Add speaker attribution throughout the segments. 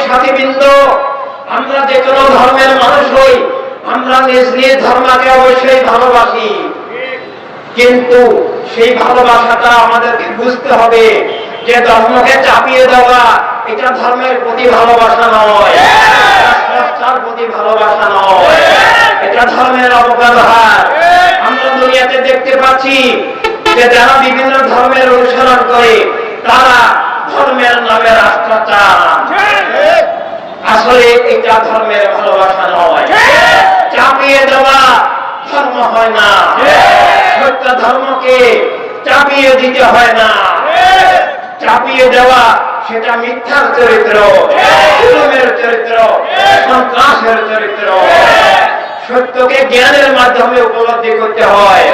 Speaker 1: সাথীবৃন্দ, আমরা যে কোনো ধর্মের মানুষ হই, আমরা নিজ নিজ ধর্মকে অবশ্যই ভালোবাসি, কিন্তু সেই ভালোবাসাটা আমাদেরকে বুঝতে হবে যে ধর্মকে চাপিয়ে দেওয়া এটা ধর্মের প্রতি ভালোবাসা নয়, রাষ্ট্রের প্রতি ভালোবাসা নয়, এটা ধর্মের অপব্যবহার। আমরা দুনিয়াতে দেখতে পাচ্ছি যে যারা বিভিন্ন ধর্মের অনুসরণ করে তারা ধর্মের নামে রাষ্ট্র চান। আসলে এটা ধর্মের ভালোবাসা নয়, চাপিয়ে দেওয়া ধর্ম হয় না। সত্য ধর্মকে চাপিয়ে দিতে হয় না, চাপিয়ে দেওয়া সেটা মিথ্যার চরিত্র, জুলুমের চরিত্র, সন্ত্রাসের চরিত্র। সত্যকে জ্ঞানের মাধ্যমে উপলব্ধি করতে হয়,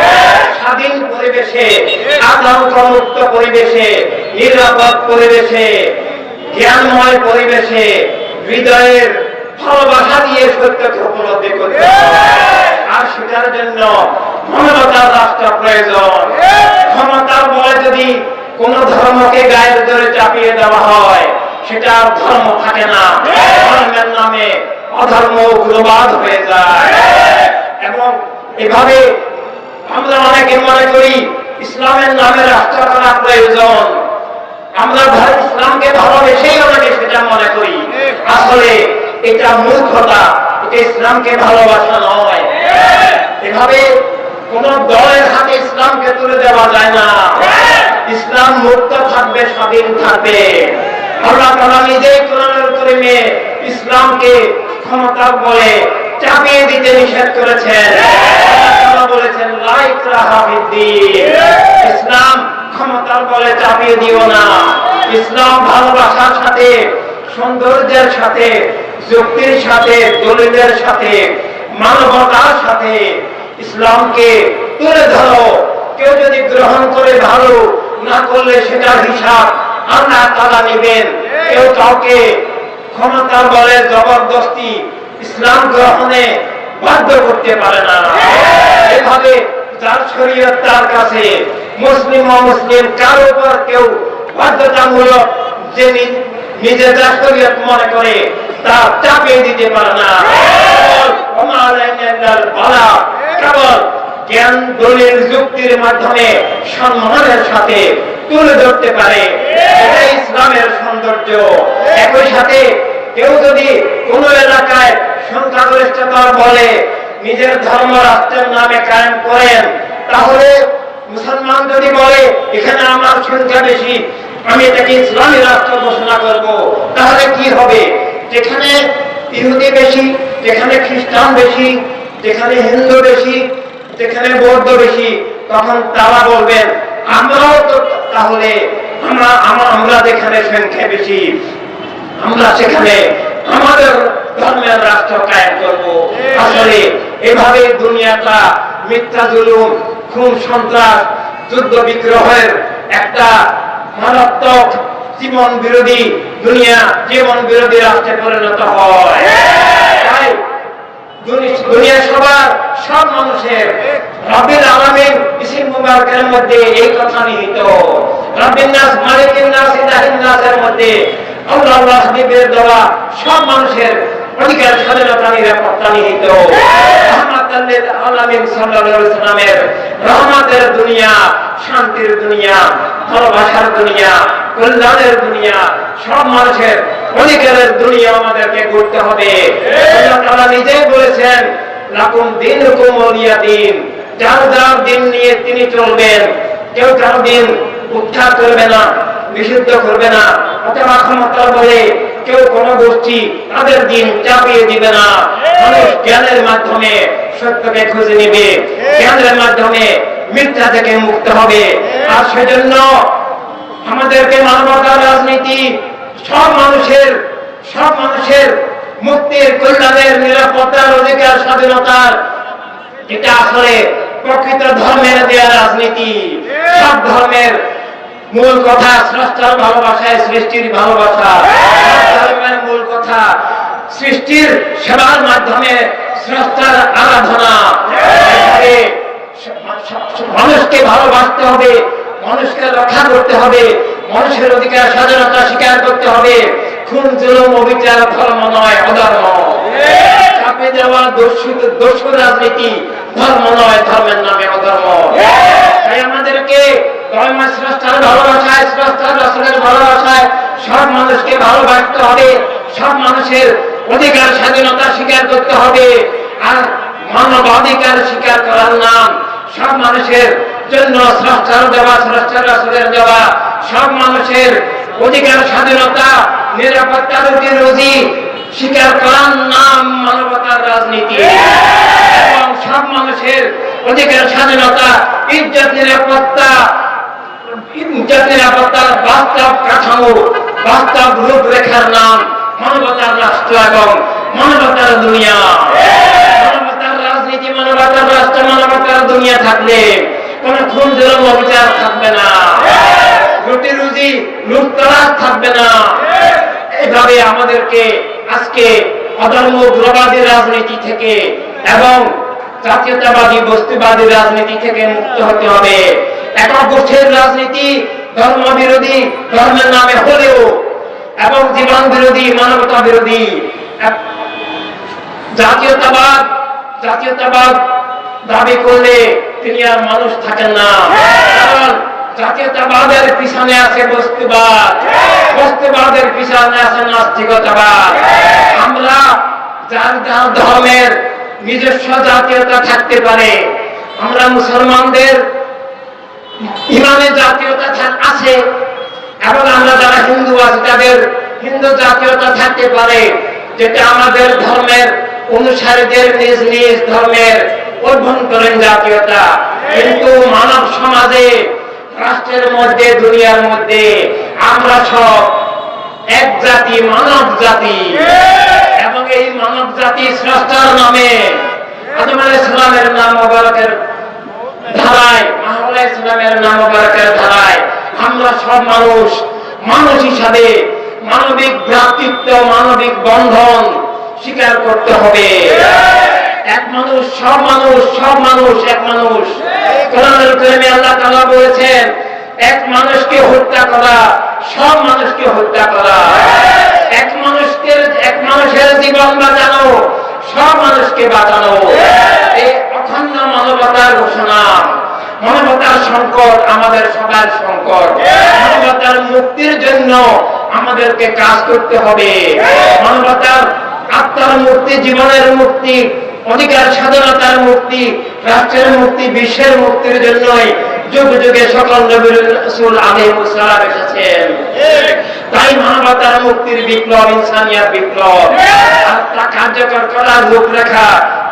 Speaker 1: স্বাধীন পরিবেশে, আতঙ্কমুক্ত পরিবেশে, নিরাপদ পরিবেশে, জ্ঞানময় পরিবেশে, হৃদয়ের ভালোবাসা দিয়ে সত্যকে উপলব্ধি করতে হয়। আর সেটার জন্য মানবতার রাষ্ট্র প্রয়োজন। ক্ষমতার বলে যদি কোন ধর্মকে গায়ের জোরে চাপিয়ে দেওয়া হয়, সেটা আর ধর্ম থাকে না, ধর্মের নামে অধর্ম উগ্রবাদ হয়ে যায়। এবং এভাবে আমরা অনেকে মনে করি ইসলামের নামে রাষ্ট্র করা প্রয়োজন, আমরা ইসলামকে ভালোবেসেই অনেকে সেটা মনে করি। আসলে এটা মূর্খতা, এটা ইসলামকে ভালোবাসা নয়। এভাবে কোন দলের হাতে ইসলামকে তুলে দেওয়া যায় না। ইসলাম মুক্ত থাকবে, স্বাধীন থাকবে। আল্লাহ তাআলা নিজেই কোরআনুল কারীমে ইসলামকে ক্ষমতার বলে চাপিয়ে দিতে নিষেধ করেছেন। আল্লাহ তাআলা বলেছেন লা ইকরাহা ফিদ্দীন, ইসলাম ক্ষমতার বলে চাপিয়ে দিও না। ইসলাম ভালোবাসার সাথে, সৌন্দর্যের সাথে, যুক্তির সাথে, দলিলের সাথে, মানবতার সাথে ইসলামকে তুলে ধরো। কেউ যদি গ্রহণ করে ভালো, না করলে সেটার হিসাব আল্লাহ তাআলা নেবেন। কেউ কাউকে ক্ষমতার বলে জবরদস্তি ইসলাম গ্রহণে বাধ্য করতে পারে না। এভাবে যার শরীয়ত তার কাছে, মুসলিম অমুসলিম কার উপর কেউ বাধ্যতামূলক যে নিজের যা শরীয়ত মনে করে তা চাপিয়ে দিতে পারে না। কেবল জ্ঞান, দলিল, যুক্তির মাধ্যমে সম্মানের সাথে তুলে ধরতে পারে, এটাই ইসলামের সৌন্দর্য। একই সাথে কেউ যদি কোন এলাকায় সংখ্যাগরিষ্ঠতার বলে নিজের ধর্ম রাষ্ট্রের নামে কায়েম করেন, তাহলে মুসলমান যদি বলে এখানে আমার সংখ্যা বেশি, আমি এটাকে ইসলামী রাষ্ট্র ঘোষণা করব, তাহলে কি হবে? যেখানে ইহুদি বেশি, যেখানে খ্রিস্টান বেশি, যেখানে হিন্দু বেশি, যেখানে বৌদ্ধ বেশি, তখন তারা বলবেন আমরাও তো তাহলে আমরা যেখানে সংখ্যা বেশি, আমরা সেখানে আমাদের ধর্মের রাষ্ট্র কায়েম করব। আসলে এভাবে দুনিয়াটা মিথ্যা, জুলুম, খুন, সন্ত্রাস, যুদ্ধ বিগ্রহের একটা মারাত্মক জীবন বিরোধী দুনিয়া, জীবন বিরোধী রাষ্ট্রে পরিণত হয়। তাই দুনিয়ার সব মানুষের রব্বিল আলামিন ইসম মুবারকের মধ্যে এই কথা নিহিত। রব্বিন নাস, মালিকিন নাস, ইলাহিন নাসের মধ্যে আল্লাহ হাবিবের দেওয়া সব মানুষের অধিকার, স্বাধীনতা, নিরাপত্তা নিহিত। রাহমাতুল লিল আলামিন সাল্লাল্লাহু আলাইহি ওয়াসাল্লামের রহমতের দুনিয়া, শান্তির দুনিয়া, ভালোবাসার দুনিয়া, কল্যাণের দুনিয়া, সব মানুষের অধিকারের দুনিয়া আমাদেরকে গড়তে হবে। আল্লাহ তাআলা নিজেই বলেছেন লাকুম দীনুকুম ওয়ালিয়া দীন, যার যার দিন নিয়ে তিনি চলবেন, কেউ কারো দিন উৎখাত করবে না, বিশুদ্ধ করবে না, অথবা ক্ষমতার বলে কেউ কোন গোষ্ঠী তাদের দিন চাপিয়ে দিবে না। মানুষ জ্ঞানের মাধ্যমে সত্যকে খুঁজে নেবে, জ্ঞানের মাধ্যমে মিথ্যা থেকে মুক্ত হবে। আর সেজন্য আমাদেরকে মানবতার রাজনীতি, সব মানুষের মুক্তির, কল্যাণের, নিরাপত্তার, অধিকার, স্বাধীনতার, এটা আসলে প্রকৃত ধর্মের দেয়া রাজনীতি। সব ধর্মের মূল কথা স্রষ্টার ভালোবাসায়, সৃষ্টির ভালোবাসা। ধর্মের মূল কথা সৃষ্টির সেবার মাধ্যমে স্রষ্টার আরাধনা। মানুষকে ভালোবাসতে হবে, মানুষকে রক্ষা করতে হবে, মানুষের অধিকার, স্বাধীনতা স্বীকার করতে হবে, খুন জুলুম অবিচার ধর্ম নয়, অধর্ম। চাপে দেওয়া দস্যু রাজনীতি ধর্ম নয়, ধর্মের নামে অধর্ম। তাই আমাদেরকে স্রষ্টার ভালোবাসায়, স্রষ্টার রাসূলের ভালোবাসায় সব মানুষকে ভালোবাসতে হবে, সব মানুষের অধিকার স্বাধীনতা স্বীকার করতে হবে। আর মানবাধিকার স্বীকার করার নাম সব মানুষের জন্য স্রষ্টার দেওয়া, স্রষ্টার রাসূলের দেওয়া সব মানুষের অধিকার স্বাধীনতা নিরাপত্তা রুজি স্বীকার করার নাম মানবতার রাজনীতি। এবং সব মানুষের অধিকার স্বাধীনতা ইজ্জত নিরাপত্তার বাস্তব কাঠামো, বাস্তব রূপরেখার নাম মানবতার রাষ্ট্র এবং মানবতার দুনিয়া। মানবতার রাজনীতি, মানবতার রাষ্ট্র, মানবতার দুনিয়া থাকলে কোন খুন জুলুম অবিচার থাকবে না, রুটি রুজি লুটতরাজ থাকবে না। এভাবে আমাদেরকে আজকে অধর্ম উগ্রবাদী রাজনীতি থেকে এবং জাতীয়তাবাদী বস্তুবাদী রাজনীতি থেকে মুক্ত হতে হবে। একক গোষ্ঠীর রাজনীতি ধর্ম বিরোধী, ধর্মের নামে হলেও, এবং জীবন বিরোধী, মানবতা বিরোধী। জাতীয়তাবাদ দাবি করলে তিনি আর মানুষ থাকেন না, কারণ জাতীয়তাবাদের পিছনে আছে বস্তুবাদ, বস্তুবাদের পিছনে আছে নাস্তিকতাবাদ। আমরা যার যার ধর্মের নিজস্ব জাতীয়তা থাকতে পারে, আমরা মুসলমানদের ইমানের জাতীয়তা আছে, এবং আমরা যারা হিন্দু আছি তাদের হিন্দু জাতীয়তা থাকতে পারে, যেটা আমাদের ধর্মের অনুসারীদের নিজ নিজ ধর্মের অভ্যন্তরীণ জাতীয়তা। কিন্তু মানব সমাজে, রাষ্ট্রের মধ্যে, দুনিয়ার মধ্যে আমরা সব এক জাতি, মানব জাতি। এবং এই মানব জাতি স্রষ্টার নামে, আদম আলাইহিস সালামের নাম মোবারকের ধারায়, মুহাম্মদ আলাইহিস সালামের নাম মোবারকের ধারায় আমরা সব মানুষ হিসাবে মানবিক ভ্রাতৃত্ব, মানবিক বন্ধন স্বীকার করতে হবে। এক মানুষ, সব মানুষ, সব মানুষ এক মানুষ। কোরআনুল কারীমে আল্লাহ তাআলা বলেছেন, এক মানুষকে হত্যা করা সব মানুষকে হত্যা করা। এক মানুষের জীবন বাঁচানো সব মানুষকে বাঁচানো। এই অখণ্ড মানবতার ঘোষণা। মানবতার সংকট আমাদের সবার সংকট। মানবতার মুক্তির জন্য আমাদেরকে কাজ করতে হবে। মানবতার আত্মার মুক্তি, জীবনের মুক্তি, অধিকার স্বাধীনতার মুক্তি, রাষ্ট্রের মুক্তি, বিশ্বের মুক্তির জন্যই যুগে যুগে সকল নবী রাসূল আলাইহিস সালাম এসেছেন। তাই মানবতার মুক্তির বিপ্লব, ইনসানিয়াত বিপ্লব, আর তা কার্যকর করার রূপরেখা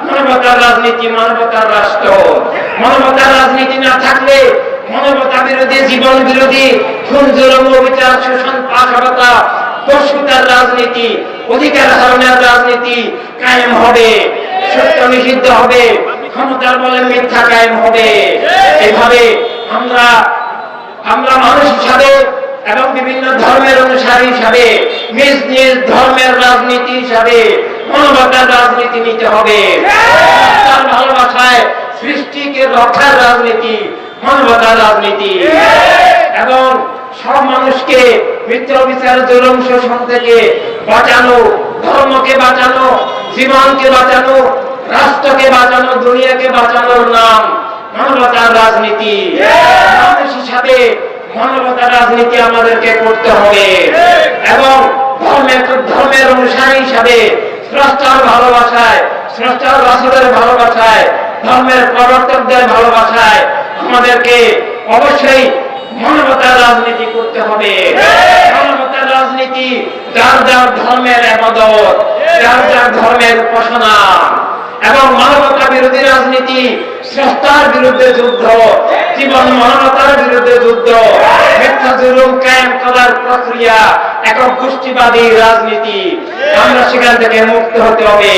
Speaker 1: মানবতার রাজনীতি, মানবতার রাষ্ট্র। মানবতার রাজনীতি না থাকলে মানবতা বিরোধী, জীবন বিরোধী, খুন জুলুম অবিচার, শোষণ, পাশাপাতা, দস্যুতার রাজনীতি, অধিকার হারানোর রাজনীতি কায়েম হবে, সত্য নিষিদ্ধ হবে, ক্ষমতার বলে মিথ্যা কায়েম হবে। এইভাবে আমরা মানুষ হিসাবে এবং বিভিন্ন ধর্মের অনুসারী হিসাবে নিজ নিজ ধর্মের রাজনীতি হিসাবে মানবতার রাজনীতি নিতে হবে। তার ভালোবাসায় সৃষ্টিকে রক্ষার রাজনীতি মানবতার রাজনীতি। এবং সব মানুষকে মিথ্যা বিচার, জুলুম, শোষণ থেকে বাঁচানো, ধর্মকে বাঁচানো, জীবনকে বাঁচানো, রাষ্ট্রকে বাঁচানো, দুনিয়াকে বাঁচানোর নাম মানবতার রাজনীতি। মানুষ হিসাবে মানবতার রাজনীতি আমাদেরকে করতে হবে। এবং ধর্মের অনুসারী হিসাবে স্রষ্টার ভালোবাসায়, স্রষ্টার রাসূলের ভালোবাসায়, ধর্মের প্রবর্তকদের ভালোবাসায় আমাদেরকে অবশ্যই মানবতার রাজনীতি করতে হবে। মানবতার রাজনীতি যার যার ধর্মের ইবাদত, যার যার ধর্মের উপাসনা। এবং মানবতা বিরোধী রাজনীতি স্রষ্টার বিরুদ্ধে যুদ্ধ, জীবন মানবতার বিরুদ্ধে যুদ্ধ, মিথ্যা জুলুম কায়েম করার প্রক্রিয়া, একক গোষ্ঠীবাদী রাজনীতি। আমরা সেখান থেকে মুক্ত হতে হবে।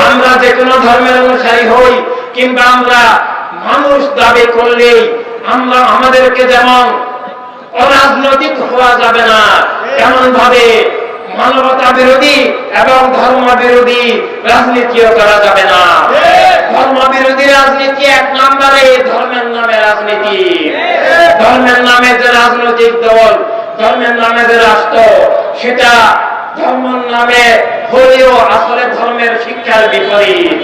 Speaker 1: আমরা যে কোনো ধর্মের অনুসারী হই কিংবা আমরা মানুষ দাবি করলেই আমাদেরকে যেমন অরাজনৈতিক হওয়া যাবে না, এমন ভাবে মানবতা বিরোধী এবং ধর্ম বিরোধী রাজনীতিও করা যাবে না। ধর্ম বিরোধী রাজনীতি এক নম্বরে ধর্মের নামে রাজনীতি। ধর্মের নামে যে রাজনৈতিক দল, ধর্মের নামে যে রাষ্ট্র, সেটা ধর্মের নামে হলেও আসলে ধর্মের শিক্ষার বিপরীত।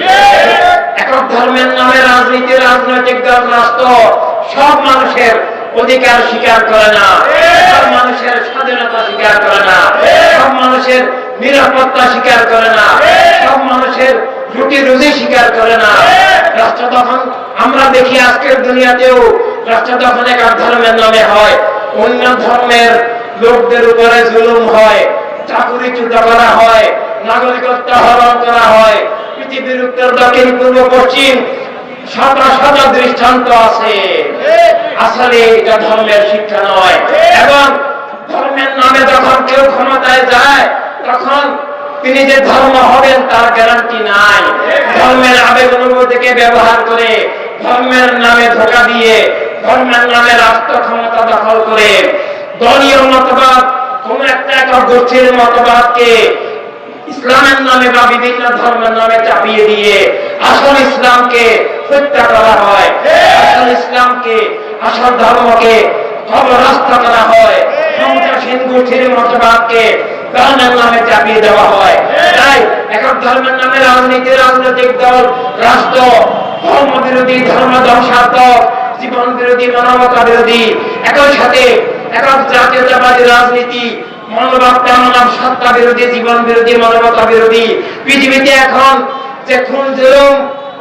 Speaker 1: একক ধর্মের নামে রাজনীতি, রাজনৈতিক দল, রাষ্ট্র সব মানুষের অধিকার স্বীকার করে না, সব মানুষের স্বাধীনতা স্বীকার করে না, সব মানুষের নিরাপত্তা স্বীকার করে না, সব মানুষের রুটি রুজি স্বীকার করে না। রাষ্ট্র তখন আমরা দেখি আজকের দুনিয়াতেও রাষ্ট্র তখন একক ধর্মের নামে হয়, অন্য ধর্মের লোকদের উপরে জুলুম হয়, চাকুরিচ্যুত করা হয়, নাগরিকত্ব হরণ করা হয়। পৃথিবীর উত্তর, দক্ষিণ, পূর্ব, পশ্চিম শত শত দৃষ্টান্ত আছে। আসলে এটা ধর্মের শিক্ষা নয়। এবং ধর্মের নামে যখন কেউ ক্ষমতায় যায় তখন তিনি যে ধর্ম হবেন তার গ্যারান্টি নাই। ধর্মের আবেগ অনুভূতিকে ব্যবহার করে, ধর্মের নামে ধোঁকা দিয়ে, ধর্মের নামে রাষ্ট্র ক্ষমতা দখল করে, দলীয় মতবাদ, কোন একটা একক গোষ্ঠীর মতবাদকে ইসলামের নামে বা বিভিন্ন ধর্মের নামে চাপিয়ে দিয়ে আসল ইসলামকে হত্যা করা হয়, আসল ইসলামকে, আসল ধর্মকে অবরাস্ত করা হয়, সন্ত্রাসীন গোষ্ঠীর মতবাদকে ধর্মের নামে চাপিয়ে দেওয়া হয়। তাই একক ধর্মের নামে রাজনীতি, রাজনৈতিক দল, রাষ্ট্র ধর্ম বিরোধী, ধর্ম ধ্বংসাত্মক, জীবন বিরোধী, মানবতা বিরোধী, একই সাথে একক জাতীয়তাবাদী রাজনীতি, মানবতা, মানব সত্তা বিরোধী, জীবন বিরোধী, মানবতা বিরোধী। পৃথিবীতে এখন যে খুন, জুলুম,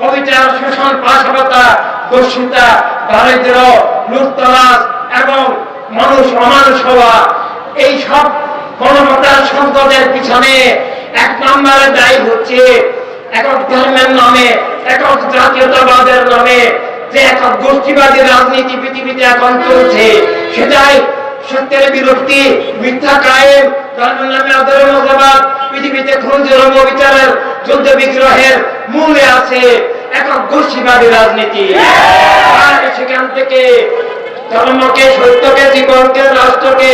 Speaker 1: অবিচার, শোষণ, পাশাপাতা, দস্যুতা, দারিদ্র, লুটতরাজ এবং মানুষ অমানুষ হওয়া, এই সব মানবতার সংকটের পিছনে এক নম্বরে দায়ী হচ্ছে একক ধর্মের নামে, একক জাতীয়তাবাদের নামে যে একক গোষ্ঠীবাদী রাজনীতি পৃথিবীতে এখন চলছে। সেটাই সত্যের বিরক্তি, মিথ্যা কায়েম, ধর্মের নামে অধর্মবাদ, পৃথিবীতে খুন, জুলুম, বিচারের, যুদ্ধ বিগ্রহের মূলে আছে একক গোষ্ঠীবাদী রাজনীতি। আর সেখান থেকে ধর্মকে, সত্যকে, জীবনকে, রাষ্ট্রকে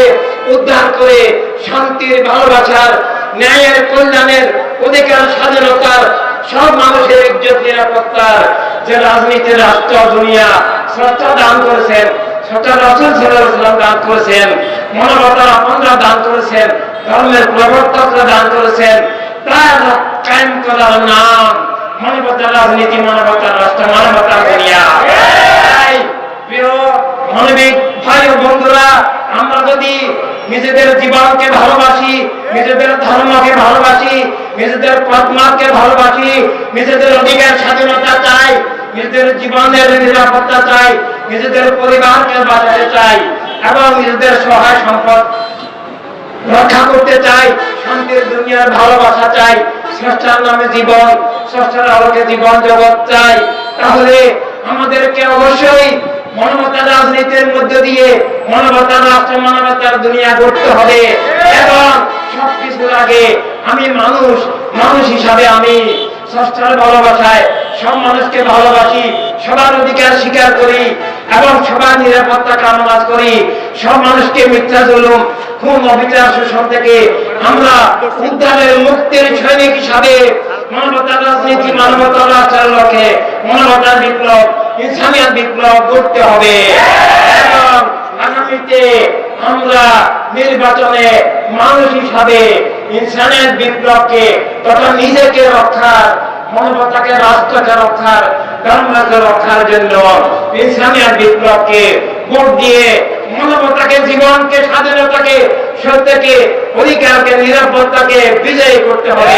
Speaker 1: উদ্ধার করে শান্তির, ভালোবাসার, ন্যায়ের, কল্যাণের, অধিকার, স্বাধীনতার, সব মানুষের ইজ্জত, নিরাপত্তার যে রাজনীতির রাষ্ট্র দুনিয়া শ্রদ্ধা দান করেছেন, শ্রদ্ধা রাসূল সাল্লাল্লাহু আলাইহি ওয়াসাল্লাম দান করেছেন, মানবতার আপনরা দান করেছেন, ধর্মের প্রবর্তকরা দান করেছেন, তার কায়েম করার নাম মানবতার রাজনীতি, মানবতার রাষ্ট্র, মানবতার দুনিয়া। তাই প্রিয় মানবিক ভাই ও বন্ধুরা, আমরা যদি নিজেদের জীবনকে ভালোবাসি, নিজেদের ধর্মকে ভালোবাসি, নিজেদের পথমার্গকে ভালোবাসি, নিজেদের অধিকার, স্বাধীনতা চাই, নিজেদের জীবনের নিরাপত্তা চাই, নিজেদের পরিবারকে বাঁচাতে চাই এবং নিজেদের সহায় সম্পদ রক্ষা করতে চাই, শান্তির দুনিয়ার ভালোবাসা চাই, স্রষ্টার নামে জীবন, স্রষ্টার আলোকে জীবন জগৎ চাই, তাহলে আমাদেরকে অবশ্যই মানবতার রাজনীতির মধ্য দিয়ে মানবতার রাষ্ট্র, মানবতার দুনিয়া গড়তে হবে। এবং সবকিছুর আগে আমি মানুষ, মানুষ হিসাবে আমি স্রষ্টার ভালোবাসায় সব মানুষকে ভালোবাসি, সবার অধিকার স্বীকার করি এবং সবার নিরাপত্তা কামনা করি। সব মানুষকে মিথ্যা, জুলুম, খুন, অবিচার, শোষণ থেকে আমরা উদ্ধারের, মুক্তির সৈনিক হিসাবে মানবতার রাজনীতি, মানবতার রাষ্ট্রের লক্ষ্যে মানবতার বিপ্লব, ইনসানিয়ত বিপ্লব করতে হবে। এবং আগামীতে আমরা নির্বাচনে মানুষ হিসাবে ইনসানিয়ত বিপ্লবকে তথা নিজেকে রক্ষার, মানবতাকে, রাষ্ট্রকে রক্ষার, ধর্মকে রক্ষার জন্য ইনসানিয়ত বিপ্লবকে ভোট দিয়ে মানবতাকে, জীবনকে, স্বাধীনতাকে, সত্যকে, অধিকারকে, নিরাপত্তাকে বিজয়ী করতে হবে।